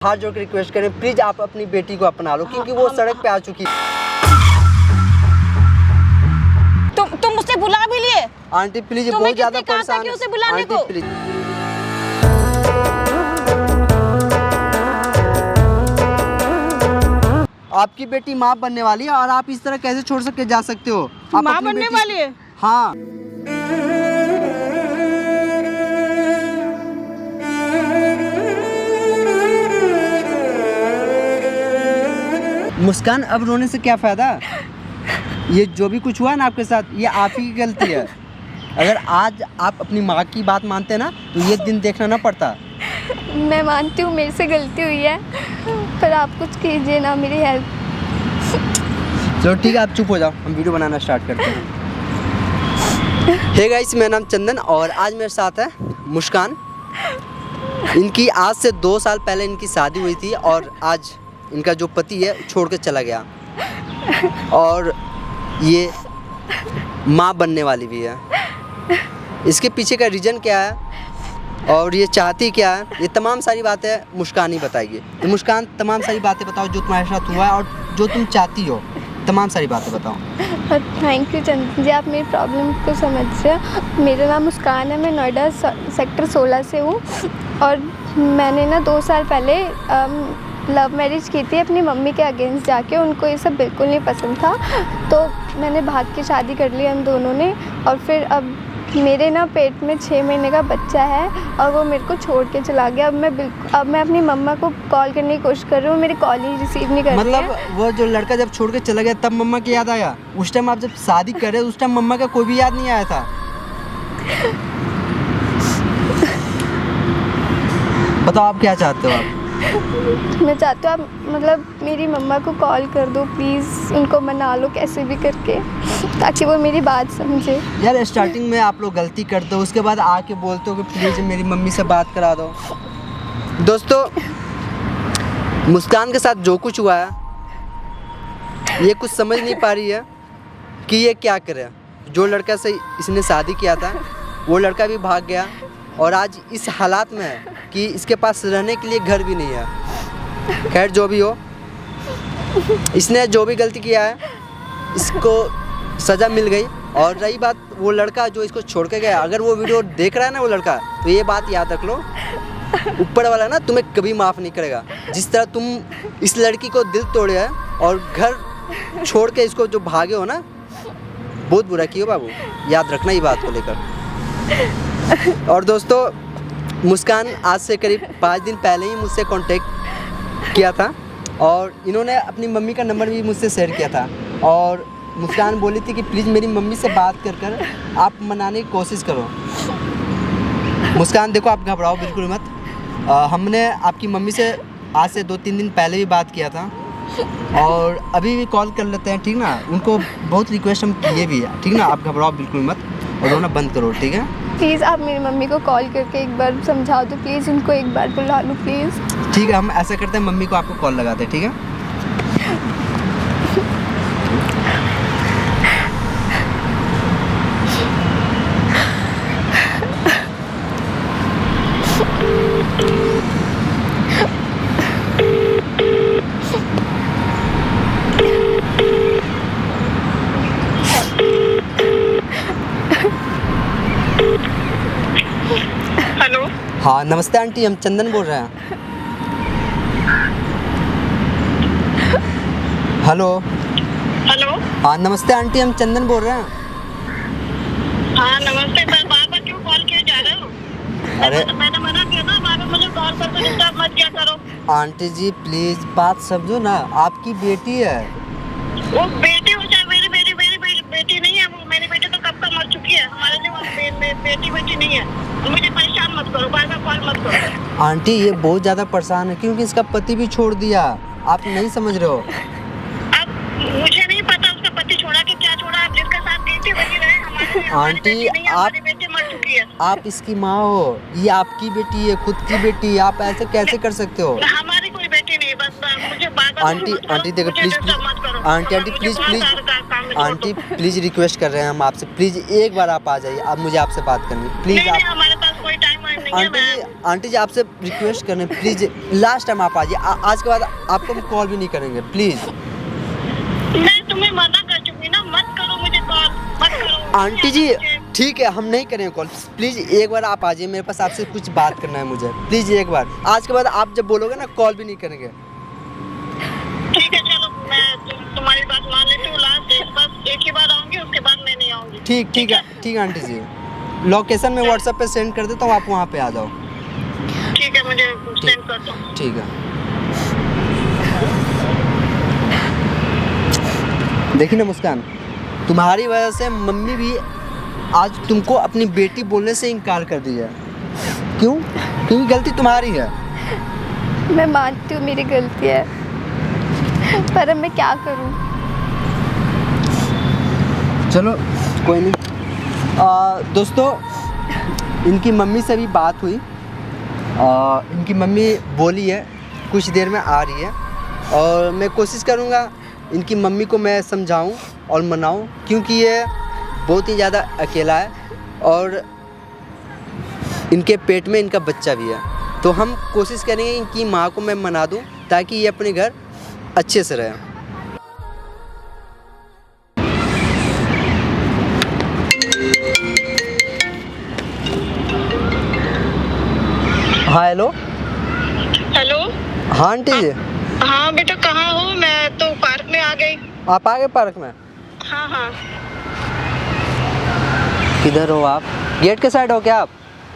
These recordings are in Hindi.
हाथ जोड़ के रिक्वेस्ट करें प्लीज आप अपनी बेटी को अपना लो क्योंकि वो सड़क पे आ चुकी है। तुम मुझसे बुला भी लिए? आंटी प्लीज बहुत ज्यादा परेशान है उसे बुलाने को? प्लीज। आपकी बेटी माँ बनने वाली है और आप इस तरह कैसे छोड़ के जा सकते हो? आप माँ बनने वाली है? हाँ। मुस्कान अब रोने से क्या फायदा? ये जो भी कुछ हुआ ना आपके साथ ये आप ही की गलती है। अगर आज आप अपनी माँ की बात मानते ना तो ये दिन देखना ना पड़ता। मैं मानती हूँ मेरे से गलती हुई है, पर आप कुछ कीजिए ना मेरी हेल्प। चलो ठीक है आप चुप हो जाओ, हम वीडियो बनाना स्टार्ट करते हैं। हे गाइस मेरा नाम चंदन और आज मेरे साथ है मुस्कान। इनकी आज से 2 साल पहले इनकी शादी हुई थी और आज इनका जो पति है छोड़ के चला गया और ये माँ बनने वाली भी है। इसके पीछे का रीज़न क्या है और ये चाहती क्या है, ये तमाम सारी बातें मुस्कान ही बताएगी। तो मुस्कान तमाम सारी बातें बताओ जो तुम्हारे साथ हुआ है और जो तुम चाहती हो, तमाम सारी बातें बताओ। थैंक यू चंदन जी, आप मेरी प्रॉब्लम को समझ रहे हो। मेरा नाम मुस्कान है, मैं नोएडा सेक्टर 16 से हूँ और मैंने ना 2 साल पहले लव मैरिज की थी अपनी मम्मी के अगेंस्ट जाके। उनको ये सब बिल्कुल नहीं पसंद था तो मैंने भाग के शादी कर ली हम दोनों ने। और फिर अब मेरे ना पेट में 6 महीने का बच्चा है और वो मेरे को छोड़ के चला गया। अब मैं अपनी मम्मा को कॉल करने की कोशिश कर रही हूँ, मेरी कॉल ही रिसीव नहीं कर रही है। मतलब वो जो लड़का जब छोड़ के चला गया तब मम्मा की याद आया? उस टाइम आप जब शादी कर रहे उस टाइम मम्मा का कोई भी याद नहीं आया था? बताओ आप क्या चाहते हो? आप मैं चाहती हूँ आप मतलब मेरी मम्मा को कॉल कर दो प्लीज़, उनको मना लो कैसे भी करके ताकि वो मेरी बात समझे। यार स्टार्टिंग में आप लोग गलती करते हो उसके बाद आके बोलते हो कि प्लीज़ मेरी मम्मी से बात करा दो। दोस्तों मुस्कान के साथ जो कुछ हुआ है ये कुछ समझ नहीं पा रही है कि ये क्या करे। जो लड़का से इसने शादी किया था वो लड़का भी भाग गया और आज इस हालात में है कि इसके पास रहने के लिए घर भी नहीं है। खैर जो भी हो, इसने जो भी गलती किया है इसको सज़ा मिल गई। और रही बात वो लड़का जो इसको छोड़ के गया, अगर वो वीडियो देख रहा है ना वो लड़का, तो ये बात याद रख लो, ऊपर वाला ना तुम्हें कभी माफ़ नहीं करेगा। जिस तरह तुम इस लड़की को दिल तोड़े है और घर छोड़ के इसको जो भागे हो ना, बहुत बुरा किया बाबू, याद रखना ये बात को लेकर। और दोस्तों मुस्कान आज से करीब 5 दिन पहले ही मुझसे कांटेक्ट किया था और इन्होंने अपनी मम्मी का नंबर भी मुझसे शेयर किया था और मुस्कान बोली थी कि प्लीज़ मेरी मम्मी से बात कर आप मनाने की कोशिश करो। मुस्कान देखो आप घबराओ बिल्कुल मत। हमने आपकी मम्मी से आज से 2-3 दिन पहले भी बात किया था और अभी भी कॉल कर लेते हैं, ठीक ना? उनको बहुत रिक्वेस्ट हम किए भी है, ठीक ना? आप घबराओ बिल्कुल मत और रोना बंद करो, ठीक है? प्लीज़ आप मेरी मम्मी को कॉल करके एक बार समझा दो प्लीज़, उनको एक बार बुला लो प्लीज़। ठीक है हम ऐसा करते हैं, मम्मी को आपको कॉल लगाते हैं, ठीक है? हेलो। हाँ नमस्ते आंटी, हम चंदन बोल रहे हैं। हेलो। हेलो। हाँ नमस्ते आंटी, हम चंदन बोल रहे हैं। हाँ नमस्ते, पर बार-बार क्यों कॉल किए जा रहे हो? अरे मैंने मना किया ना, बार-बार मुझे कॉल करके डिस्टर्ब मत किया करो। आंटी जी प्लीज़ बात समझो ना, आपकी बेटी है। वो बेटी हो चाहे मेरी बेटी नहीं है, वो मेरी बेटी तो कब का मर चुकी है। हमारे लिए वो बेटी नहीं है। मुझे परेशान मत करो, बार-बार कॉल मत करो। आंटी ये बहुत ज़्यादा परेशान है क्योंकि इसका पति भी छोड़ दिया, आप नहीं समझ रहे हो। अब मुझे नहीं पता उसका पति छोड़ा कि क्या छोड़ा, आप जिसके साथ गई थी वही रहे। आंटी हमारी बेटी मर चुकी है। आप इसकी माँ हो, ये आपकी बेटी है, खुद की बेटी, आप ऐसे कैसे कर सकते हो? हमारी कोई बेटी नहीं, बस मुझे बार-बार आंटी देखो प्लीज़ आंटी प्लीज़ रिक्वेस्ट कर रहे हैं हम आपसे, प्लीज़ एक बार आप आ जाइए, आप मुझे आपसे बात करनी प्लीज़। नहीं, हमारे पास कोई टाइम नहीं है। आंटी जी आपसे रिक्वेस्ट करने प्लीज लास्ट टाइम आप आइए। आज के बाद आपको हम कॉल भी नहीं करेंगे प्लीज। मैं तुम्हें मना कर चुकी ना, मत करो मुझे कॉल, मत करो। आंटी जी ठीक है हम नहीं करेंगे कॉल, प्लीज एक बार आप आ जाइए, मेरे पास आपसे कुछ बात करना है मुझे, प्लीज एक बार। आज के बाद आप जब बोलोगे ना कॉल भी नहीं करेंगे। ठीक है चलो, मैं तुम्हारी बात मान लेती हूँ। लास्ट बस एक ही बार आऊंगी, उसके बाद मैं नहीं आऊंगी। ठीक है आंटी जी, लोकेशन में व्हाट्सएप पे सेंड कर देता हूँ, आप वहाँ पे आ जाओ। ठीक है, मुझे सेंड कर दो। ठीक है। देखिए ना मुस्कान, तुम्हारी वजह से मम्मी भी आज तुमको अपनी बेटी बोलने से इनकार कर दी है। क्यों? क्योंकि गलती तुम्हारी है। मैं मानती हूँ मेरी गलती है, पर अब मैं क्या करूँ। चलो कोई नहीं। दोस्तों इनकी मम्मी से भी बात हुई। इनकी मम्मी बोली है कुछ देर में आ रही है, और मैं कोशिश करूँगा इनकी मम्मी को मैं समझाऊं और मनाऊं, क्योंकि ये बहुत ही ज़्यादा अकेला है और इनके पेट में इनका बच्चा भी है। तो हम कोशिश करेंगे इनकी माँ को मैं मना दूं ताकि ये अपने घर अच्छे से रहे। हाँ हेलो। हेलो। हाँ आंटी जी। हाँ बेटा कहाँ हो? मैं तो पार्क में आ गई। आप आ गए पार्क में? हाँ हाँ। किधर हो आप? गेट के साइड हो क्या आप?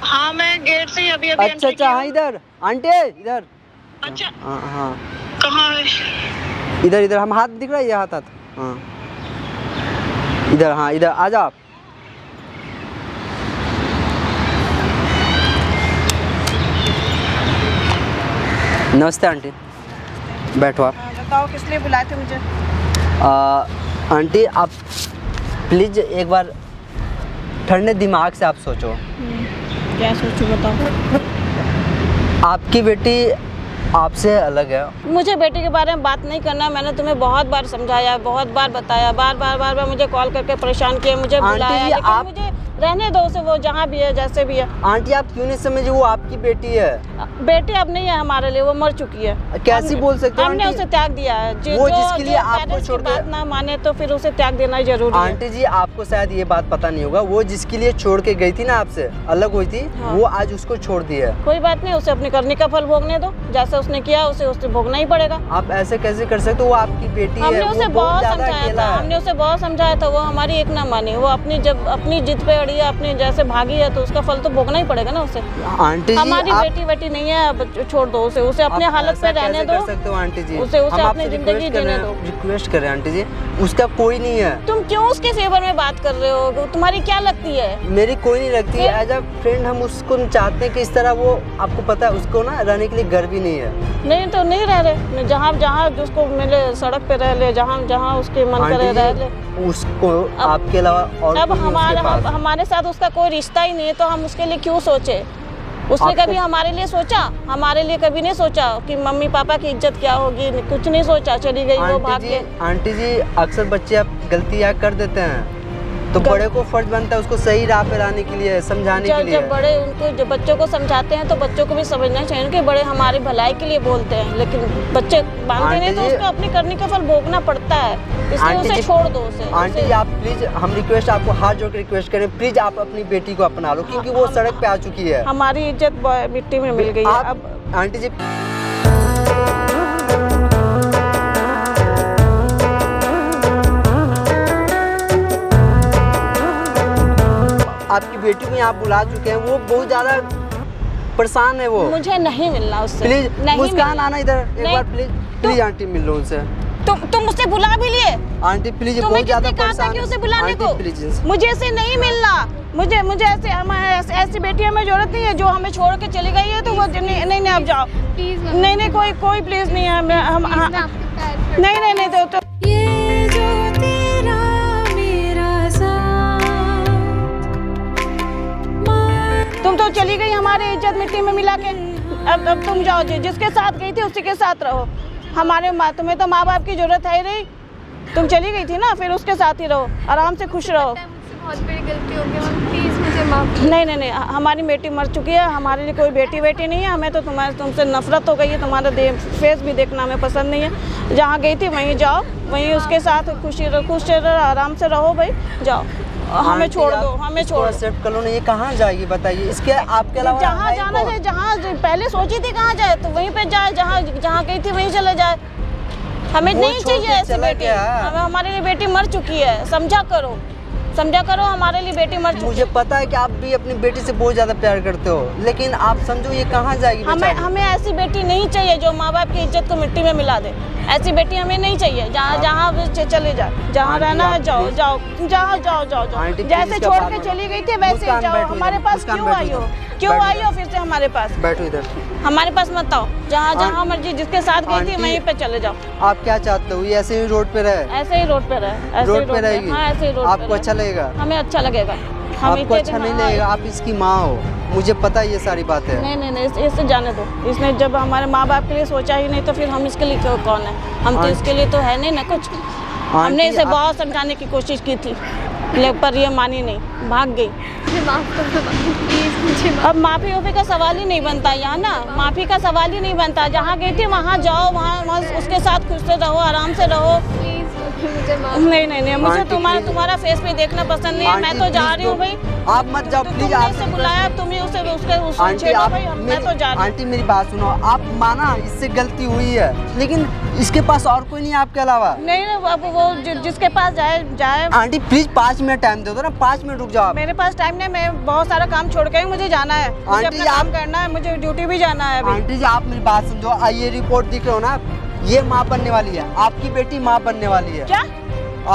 हाँ मैं गेट से अभी अच्छा हाँ इधर आंटी इधर। अच्छा हाँ कहाँ है? इधर हम हाथ दिख रहा है, ये हाथ हाँ इधर। हाँ इधर आ जाओ आप। नमस्ते आंटी, बैठो आप। बताओ किस लिए बुलाए थे मुझे? आंटी आप प्लीज एक बार ठंडे दिमाग से आप सोचो। क्या सोचूं बताओ। आपकी बेटी आपसे अलग है। मुझे बेटी के बारे में बात नहीं करना। मैंने तुम्हें बहुत बार समझाया, बहुत बार बताया, बार मुझे कॉल करके परेशान किया, मुझे बुलाया, लेकिन आप मुझे रहने दो उसे, वो जहाँ भी है जैसे भी है। आंटी आप क्यों नहीं समझे, वो आपकी बेटी है। बेटी अब नहीं है हमारे लिए, वो मर चुकी है। कैसी बोल सकते हो हमने आंटी? उसे त्याग दिया है। वो जिसके लिए आपको छोड़ बात ना माने तो फिर उसे त्याग देना ही जरूरी है। आंटी जी आपको शायद ये बात पता नहीं होगा, वो जिसके लिए छोड़ के गई थी ना, आपसे अलग हुई थी, हाँ। वो आज उसको छोड़ दी है। कोई बात नहीं, उसे अपनी करने का फल भोगने दो। जैसे उसने किया उसे भोगना ही पड़ेगा। आप ऐसे कैसे कर सकते हो? वो आपकी बेटी है। हमने वो उसे बहुत समझाया था, हमने उसे बहुत समझाया था, वो हमारी एक ना मानी। वो अपनी जिद पे अड़ी है, अपनी जैसे भागी है, तो उसका फल तो भोगना ही पड़ेगा ना उसे। आंटी जी हमारी बेटी नहीं है, अब छोड़ दो उसे अपने हालत पे रहने दो। कर सकते हो आंटी जी? उसे हम अपनी आपसे जिंदगी जीने दो। रिक्वेस्ट कर रहे हैं आंटी जी, उसका कोई नहीं है। तुम क्यों उसके फेवर में बात कर रहे हो? तुम्हारी क्या लगती है? मेरी कोई नहीं लगती। एज अ फ्रेंड हम उसको चाहते हैं कि इस तरह वो, आपको पता है उसको ना रहने के लिए घर भी नहीं है। नहीं तो नहीं रह रहे, जहाँ उसको मिले सड़क पे रह ले, जहाँ उसके मन करे रह ले। उसको आपके अलावा और अब हमारे साथ उसका कोई रिश्ता ही नहीं है, तो हम उसके लिए क्यों सोचे? उसने कभी हमारे लिए सोचा? हमारे लिए कभी नहीं सोचा कि मम्मी पापा की इज्जत क्या होगी, कुछ नहीं सोचा। चली गई वो भाग के। आंटी जी अक्सर बच्चे अब गलतियाँ कर देते हैं, तो बड़े को फर्ज बनता है उसको सही राह पे लाने के लिए, समझाने के लिए। जब बड़े जब बच्चों को समझाते हैं तो बच्चों को भी समझना चाहिए कि बड़े हमारी भलाई के लिए बोलते हैं, लेकिन बच्चे मानते नहीं, तो उसको अपनी करने का फल भोगना पड़ता है। इसलिए उसे छोड़ दो उसे। आंटी जी आप प्लीज, हम रिक्वेस्ट आपको हाथ जोड़ के रिक्वेस्ट करें, प्लीज आप अपनी बेटी को अपना लो, क्योंकि वो सड़क पे आ चुकी है। हमारी इज्जत मिट्टी में मिल गई है अब। आंटी जी आपकी बेटी को यहाँ बुला चुके हैं, वो बहुत ज्यादा परेशान है। वो मुझे नहीं मिलना उससे। प्लीज मुस्कान आना इधर एक बार, प्लीज आंटी मिल लो उनसे। तुम मुझसे बुला भी लिए? आंटी प्लीज, बहुत ज्यादा परेशान है उसे बुलाने को। प्लीज मुझे ऐसे नहीं मिलना। मुझे ऐसी बेटियां में जरूरत नहीं है जो हमें छोड़ के चली गई है। तो वो नहीं आप जाओ प्लीज। नहीं कोई प्लीज नहीं है। नहीं तो ये जो तेरा मेरा साथ, तुम तो चली गई, हमारी इज्जत मिट्टी में मिला के। अब तुम जाओ, जिसके साथ गई थी उसी के साथ रहो। तुम्हें तो माँ बाप की जरूरत है ही नहीं। तुम चली गई थी ना, फिर उसके साथ ही रहो, आराम से खुश रहो। बहुत बड़ी गलती हो गई मैम, प्लीज़ मुझे माफ़। नहीं नहीं नहीं, हमारी बेटी मर चुकी है, हमारे लिए कोई बेटी नहीं है। हमें तो तुमसे नफरत हो गई है, तुम्हारा फेस भी देखना हमें पसंद नहीं है। जहाँ गई थी वहीं जाओ, वहीं उसके साथ खुश रहो, आराम से रहो भाई, जाओ। हमें छोड़ दो, हमें छोड़ एक्सेप्ट कर लो ना। ये कहाँ जाएगी बताइए, इसके आपके अलावा जहाँ है जाना कौन? है, जहाँ पहले सोची थी कहाँ जाए तो वहीं पे जाए, जहाँ गई थी वहीं चले जाए। हमें वो नहीं छोड़ के चाहिए ऐसी चला बेटी। गया। हमारे लिए बेटी मर चुकी है, समझा करो, हमारे लिए बेटी मर चुकी मुझे है। पता है कि आप भी अपनी बेटी से बहुत ज्यादा प्यार करते हो, लेकिन आप समझो ये कहाँ जाएगी बेचारी? हमें ऐसी बेटी नहीं चाहिए जो माँ बाप की इज्जत को मिट्टी में मिला दे। ऐसी बेटी हमें नहीं चाहिए। जहाँ चले जाए, जहाँ आंटी, रहना है आप जाओ, please- जाओ। आंटी, please जैसे इसका छोड़ बात के मत चली गई थी करो। वैसे ही मुस्कान, जाओ। बैठो हमारे इधर, पास मुस्कान, क्यों बैठो आई हो? इधर, क्यों बैठो आई हो फिर से हमारे पास? बैठो इधर। हमारे पास मत आओ। जहाँ मर्जी जिसके साथ गई थी आंटी, वहीं पे चले जाओ। आप क्या चाहते हो, ये ऐसे ही रोड पे रहे? ऐसे ही रोड पे रहे, ऐसे ही रोड पे रहेगी? हाँ, ऐसे ही रोड पे आपको रहे। अच्छा लगेगा? हमें अच्छा लगेगा। हम आपको इतने अच्छा दिन- नहीं हाँ, लगेगा? आप इसकी माँ हो, मुझे पता है ये सारी बातें। नहीं, इससे जाने दो। इसने जब हमारे माँ बाप के लिए सोचा ही नहीं तो फिर हम इसके लिए कौन है? हम तो आंटी- इसके लिए तो है नहीं ना कुछ। हमने इसे बहुत समझाने की कोशिश की थी, पर ये मानी नहीं, भाग गई। मुझे माफ़ कर दो प्लीज़, मुझे अब माफ़ी वाफ़ी का सवाल ही नहीं बनता यहाँ ना, माफ़ी का सवाल ही नहीं बनता। जहाँ गई थी वहाँ जाओ, वहाँ उसके साथ खुश से रहो, आराम से रहो। प्लीज़ मुझे माफ़। नहीं, मुझे आंटी, please। तुम्हारा फेस भी देखना पसंद नहीं है। मैं आंटी, तो जा please रही हूँ don't- भाई। आप मत जाओ तो प्लीज। तुमने आप इसे बुलाया, तुम ही उसे आंटी, छेड़ो आप भाई। मैं तो जा रही हूँ। आंटी मेरी बात सुनो, आप माना इससे गलती हुई है, लेकिन इसके पास और कोई नहीं है आपके अलावा। नहीं, अब वो जिसके पास जाए। आंटी प्लीज 5 मिनट टाइम दे दो ना, 5 मिनट रुक जाओ आप। मेरे पास टाइम नहीं, मैं बहुत सारा काम छोड़ के मुझे जाना है। मुझे आंटी, अपना काम आप- करना है, मुझे ड्यूटी भी जाना है अभी। आंटी जी आप मेरी बात समझो, ये रिपोर्ट दिख रहे हो ना, ये माँ बनने वाली है, आपकी बेटी माँ बनने वाली है। क्या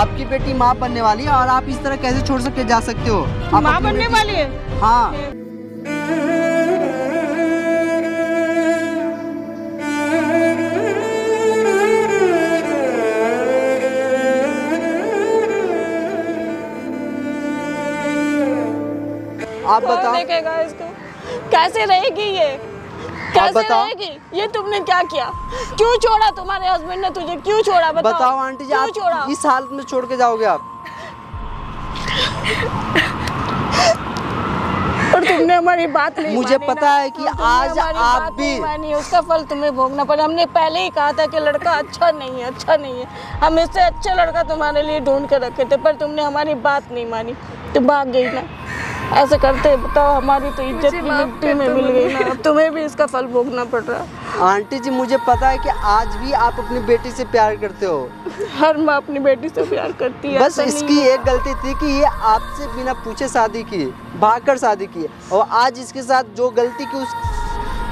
आपकी बेटी माँ बनने वाली है, और आप इस तरह कैसे छोड़ सकते जा सकते हो? आप माँ अपनी बनने बेटी- वाली है? हाँ। आप कौन बताओ। देखेगा इसको? कैसे रहेगी ये? कैसे बताओ। रहेगी ये? तुमने क्या किया? क्यों छोड़ा? तुम्हारे हस्बैंड ने तुझे क्यों छोड़ा? बताओ आंटी जी, क्यों आप छोड़ा? इस हालत में छोड़ के जाओगे आप? और तुमने हमारी बात नहीं मुझे मानी पता ना। है कि तुमने आज हमारी आप बात भी- नहीं मानी, उसका फल तुम्हें भोगना पड़ा। हमने पहले ही कहा था कि लड़का अच्छा नहीं है। हम इससे अच्छा लड़का तुम्हारे लिए ढूंढ के रखे थे, पर तुमने हमारी बात नहीं मानी, तुम भाग गई ना। ऐसे करते बताओ, हमारी तो इज्जत मुझे भी माफ मिट्टी कर में दो, मिल मुझे गई ना। अब तुम्हें भी इसका फल भोगना पड़ रहा है। आंटी जी मुझे पता है कि आज भी आप अपनी बेटी से प्यार करते हो, हर माँ अपनी बेटी से प्यार करती है। बस ऐसा नहीं इसकी है। एक गलती थी कि ये आपसे बिना पूछे शादी की, भागकर शादी की, और आज इसके साथ जो गलती की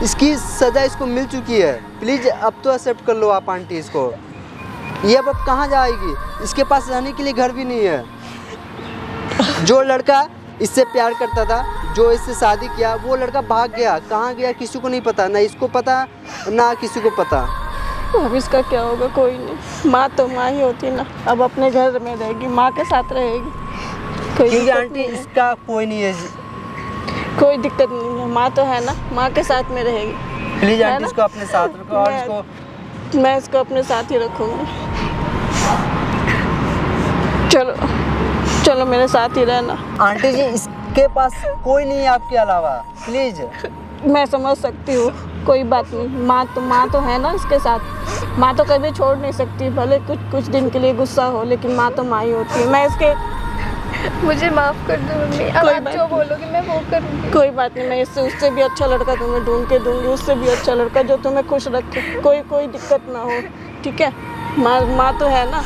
इसकी सजा इसको मिल चुकी है। प्लीज अब तो एक्सेप्ट कर लो आप आंटी इसको। ये अब कहाँ जाएगी? इसके पास रहने के लिए घर भी नहीं है। जो लड़का इससे प्यार करता था, जो इससे शादी किया, वो लड़का भाग गया। कहाँ गया किसी को नहीं पता, ना इसको पता ना किसी को पता। अब इसका क्या होगा? कोई नहीं, माँ तो माँ ही होती ना। अब अपने घर में रहेगी, माँ के साथ रहेगी। कोई क्योंकि दिक्कत आंटी नहीं है। इसका कोई नहीं है। कोई दिक्कत नहीं है, माँ तो है ना, माँ के साथ में रहेगी। प्लीज है आंटी ना? इसको अपने साथ रखो और मैं- इसको मैं इसको अपने साथ ही रखूँगी। चलो मेरे साथ ही रहना। आंटी जी इसके पास कोई नहीं है आपके अलावा, प्लीज। मैं समझ सकती हूँ, कोई बात नहीं। माँ तो है ना इसके साथ। माँ तो कभी छोड़ नहीं सकती, भले कुछ दिन के लिए गुस्सा हो, लेकिन माँ तो माँ ही होती है। मैं इसके मुझे माफ़ कर दो मम्मी, अब कोई आप बात जो नहीं। बोलोगे मैं वो करूँगी। कोई बात नहीं, मैं उससे भी अच्छा लड़का तुम्हें ढूंढ के दूंगी, उससे भी अच्छा लड़का जो तुम्हें खुश रखे। कोई दिक्कत ना हो, ठीक है? माँ तो है ना।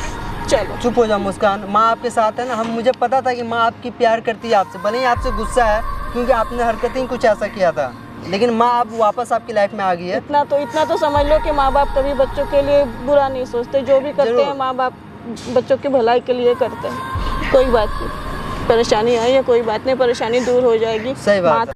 चलो चुप हो जाओ मुस्कान, माँ आपके साथ है ना। मुझे पता था कि माँ आपकी प्यार करती है आपसे, भले ही आपसे गुस्सा है क्योंकि आपने हरकतें ही कुछ ऐसा किया था, लेकिन माँ अब वापस आपकी लाइफ में आ गई है। इतना तो समझ लो कि माँ बाप कभी बच्चों के लिए बुरा नहीं सोचते। जो भी करते जरूर। हैं माँ बाप बच्चों की भलाई के लिए करते हैं। कोई बात नहीं, परेशानी आई है, कोई बात नहीं, परेशानी दूर हो जाएगी। सही बात माँ है।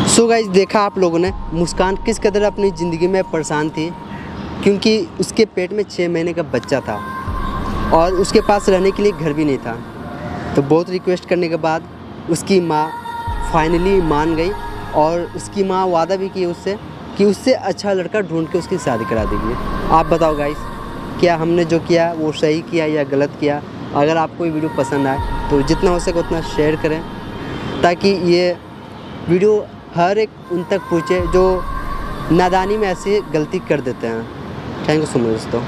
सो गाइस, देखा आप लोगों ने मुस्कान किस कदर अपनी ज़िंदगी में परेशान थी, क्योंकि उसके पेट में 6 महीने का बच्चा था। और उसके पास रहने के लिए घर भी नहीं था। तो बहुत रिक्वेस्ट करने के बाद उसकी माँ फाइनली मान गई और उसकी माँ वादा भी की उससे कि उससे अच्छा लड़का ढूंढ के उसकी शादी करा देगी। आप बताओ गाइस, क्या हमने जो किया वो सही किया या गलत किया? अगर आपको ये वीडियो पसंद आए तो जितना हो सके उतना शेयर करें, ताकि ये वीडियो हर एक उन तक पहुँचे जो नादानी में ऐसी गलती कर देते हैं। थैंक यू सो मच दोस्तों।